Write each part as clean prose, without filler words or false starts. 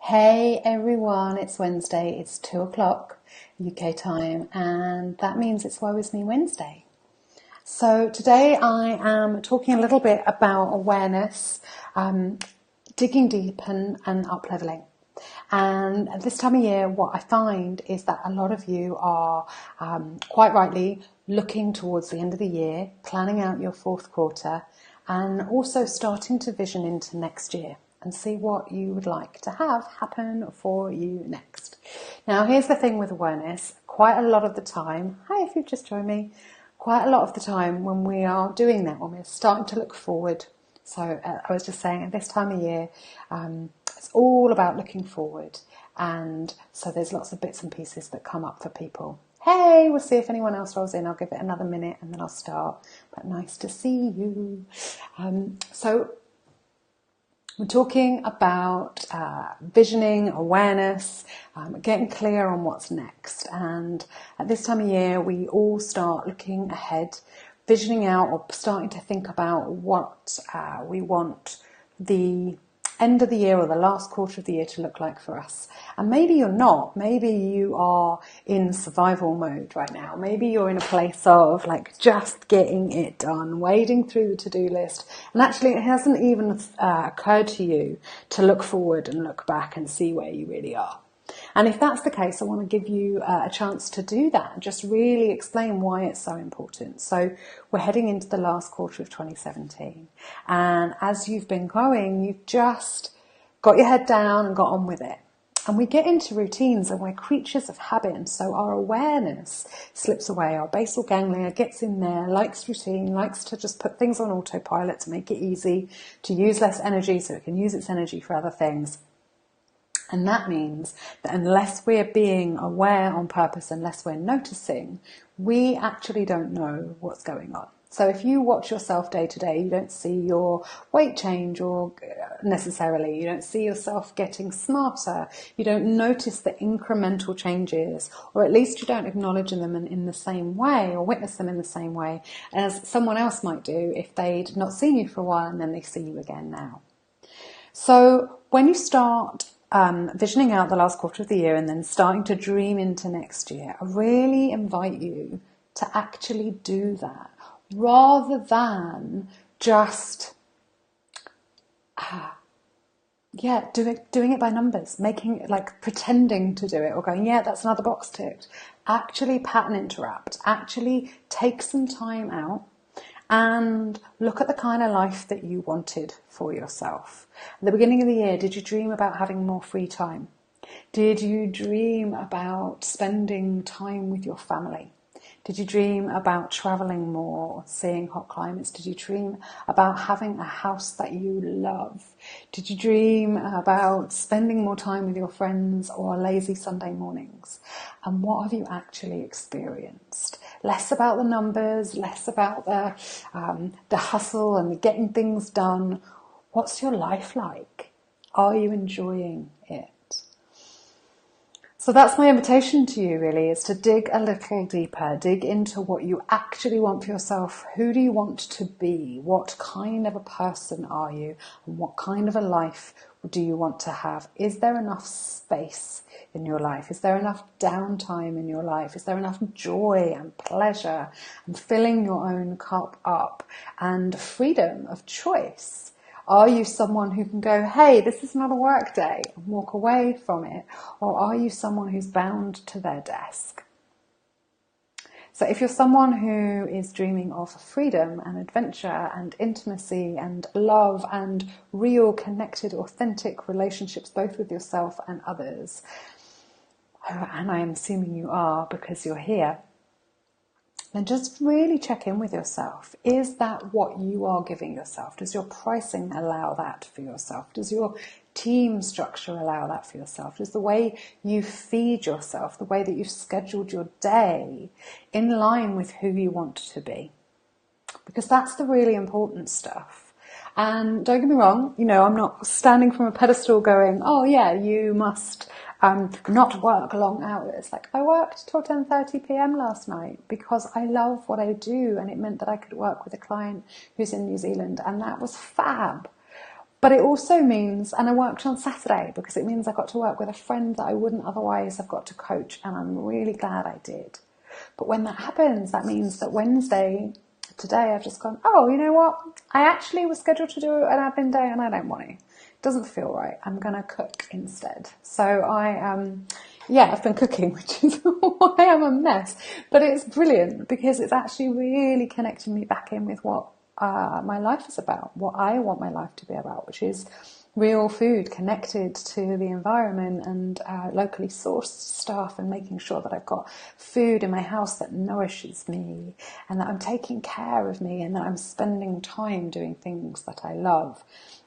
Hey everyone, it's Wednesday, it's 2 o'clock UK time, and that means it's Woe Is Me Wednesday. So today I am talking a little bit about awareness, digging deep and up-leveling. And at this time of year, what I find is that a lot of you are quite rightly looking towards the end of the year, planning out your fourth quarter, and also starting to vision into next year and see what you would like to have happen for you next. Now, here's the thing with awareness. Quite a lot of the time, hi if you've just joined me, quite a lot of the time when we are doing that, when we're starting to look forward. So I was just saying at this time of year, it's all about looking forward. And so there's lots of bits and pieces that come up for people. Hey, we'll see if anyone else rolls in. I'll give it another minute and then I'll start. But nice to see you. So we're talking about visioning, awareness, getting clear on what's next. And at this time of year, we all start looking ahead, visioning out or starting to think about what we want the end of the year or the last quarter of the year to look like for us. And maybe you're not. Maybe you are in survival mode right now. Maybe you're in a place of like just getting it done, wading through the to-do list. And actually it hasn't even occurred to you to look forward and look back and see where you really are. And if that's the case, I want to give you a chance to do that and just really explain why it's so important. So we're heading into the last quarter of 2017. And as you've been going, you've just got your head down and got on with it. And we get into routines and we're creatures of habit. And so our awareness slips away. Our basal ganglia gets in there, likes routine, likes to just put things on autopilot to make it easy, to use less energy so it can use its energy for other things. And that means that unless we're being aware on purpose, unless we're noticing, we actually don't know what's going on. So if you watch yourself day to day, you don't see your weight change or necessarily, you don't see yourself getting smarter, you don't notice the incremental changes, or at least you don't acknowledge them in the same way or witness them in the same way as someone else might do if they'd not seen you for a while and then they see you again now. So when you start visioning out the last quarter of the year and then starting to dream into next year, I really invite you to actually do that rather than just doing it by numbers, making it like pretending to do it or going, yeah, that's another box ticked. Actually pattern interrupt, actually take some time out and look at the kind of life that you wanted for yourself. At the beginning of the year, did you dream about having more free time? Did you dream about spending time with your family? Did you dream about traveling more, seeing hot climates? Did you dream about having a house that you love? Did you dream about spending more time with your friends or lazy Sunday mornings? And what have you actually experienced? Less about the numbers, less about the hustle and the getting things done. What's your life like? Are you enjoying it? So that's my invitation to you really, is to dig a little deeper, dig into what you actually want for yourself. Who do you want to be? What kind of a person are you? And what kind of a life do you want to have? Is there enough space in your life? Is there enough downtime in your life? Is there enough joy and pleasure and filling your own cup up and freedom of choice? Are you someone who can go, hey, this is not a work day, and walk away from it? Or are you someone who's bound to their desk? So if you're someone who is dreaming of freedom and adventure and intimacy and love and real, connected, authentic relationships, both with yourself and others, and I am assuming you are because you're here, then just really check in with yourself. Is that what you are giving yourself? Does your pricing allow that for yourself? Does your team structure allow that for yourself? Does the way you feed yourself, the way that you've scheduled your day, in line with who you want to be? Because that's the really important stuff. And don't get me wrong, I'm not standing from a pedestal going, oh yeah, you must not work long hours. Like, I worked till 10:30 p.m. last night because I love what I do, and it meant that I could work with a client who's in New Zealand, and that was fab. But it also means, and I worked on Saturday because it means I got to work with a friend that I wouldn't otherwise have got to coach, and I'm really glad I did. But when that happens, that means that Wednesday, today, I've just gone, oh, you know what? I actually was scheduled to do an admin day and I don't want to. It doesn't feel right. I'm going to cook instead. So I've been cooking, which is why I'm a mess. But it's brilliant because it's actually really connecting me back in with what my life is about, what I want my life to be about, which is real food connected to the environment and locally sourced stuff, and making sure that I've got food in my house that nourishes me and that I'm taking care of me and that I'm spending time doing things that I love.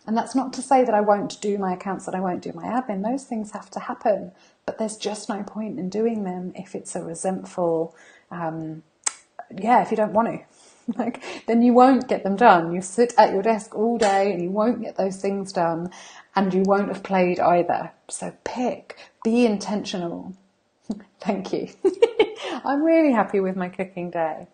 And that's not to say that I won't do my accounts, that I won't do my admin. Those things have to happen, but there's just no point in doing them if it's a resentful, if you don't want to. Then you won't get them done. You sit at your desk all day and you won't get those things done, and you won't have played either. So be intentional. Thank you. I'm really happy with my cooking day.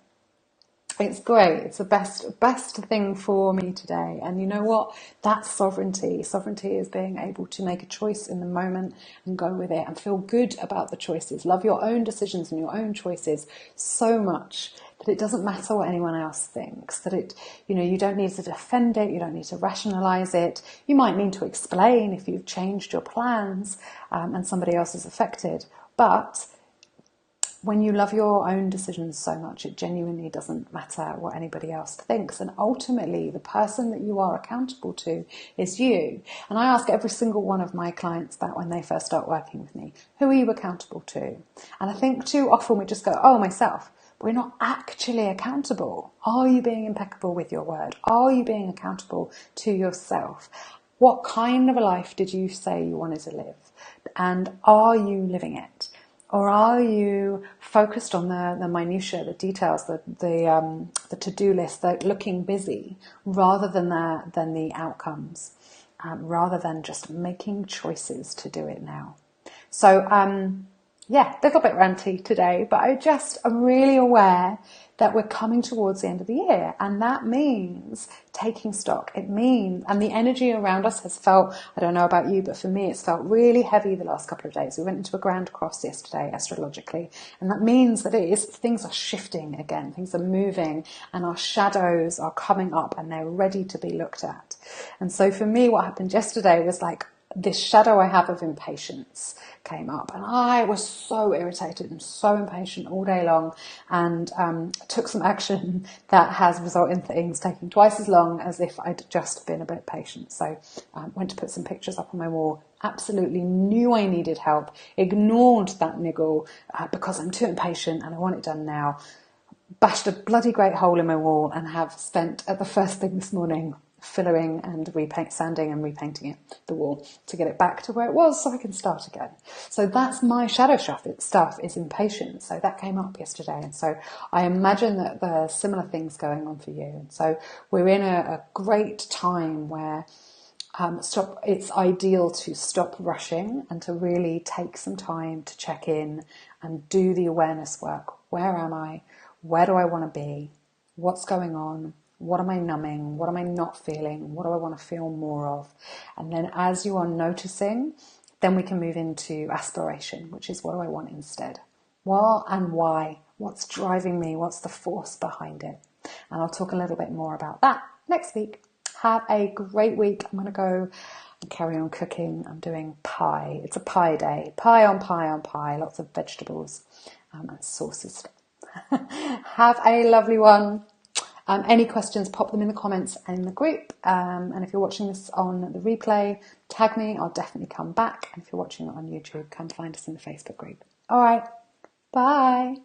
It's great. It's the best thing for me today. And you know what? That's sovereignty. Sovereignty is being able to make a choice in the moment and go with it and feel good about the choices. Love your own decisions and your own choices so much that it doesn't matter what anyone else thinks. That you don't need to defend it. You don't need to rationalize it. You might need to explain if you've changed your plans and somebody else is affected. But when you love your own decisions so much, it genuinely doesn't matter what anybody else thinks. And ultimately, the person that you are accountable to is you. And I ask every single one of my clients that when they first start working with me, who are you accountable to? And I think too often we just go, oh, myself. But we're not actually accountable. Are you being impeccable with your word? Are you being accountable to yourself? What kind of a life did you say you wanted to live? And are you living it? Or are you focused on the minutiae, the details, the to-do list, the looking busy, rather than the outcomes, rather than just making choices to do it now? So, a little bit ranty today, but I'm really aware that we're coming towards the end of the year, and that means taking stock. And the energy around us has felt, I don't know about you, but for me, it's felt really heavy the last couple of days. We went into a grand cross yesterday, astrologically, and that means that things are shifting again, things are moving, and our shadows are coming up and they're ready to be looked at. And so for me, what happened yesterday was like, this shadow I have of impatience came up, and I was so irritated and so impatient all day long, and took some action that has resulted in things taking twice as long as if I'd just been a bit patient. So went to put some pictures up on my wall, absolutely knew I needed help, ignored that niggle because I'm too impatient and I want it done now, bashed a bloody great hole in my wall, and have spent at the first thing this morning fillering and sanding and repainting it, the wall, to get it back to where it was so I can start again. So that's my shadow stuff is impatience. So that came up yesterday. And so I imagine that there are similar things going on for you. And so we're in a great time where it's ideal to stop rushing and to really take some time to check in and do the awareness work. Where am I? Where do I want to be? What's going on? What am I numbing? What am I not feeling? What do I want to feel more of? And then as you are noticing, then we can move into aspiration, which is what do I want instead? What and why? What's driving me? What's the force behind it? And I'll talk a little bit more about that next week. Have a great week. I'm going to go and carry on cooking. I'm doing pie. It's a pie day. Pie on pie on pie. Lots of vegetables and sauces. Have a lovely one. Any questions, pop them in the comments and in the group. And if you're watching this on the replay, tag me. I'll definitely come back. And if you're watching it on YouTube, come find us in the Facebook group. All right. Bye.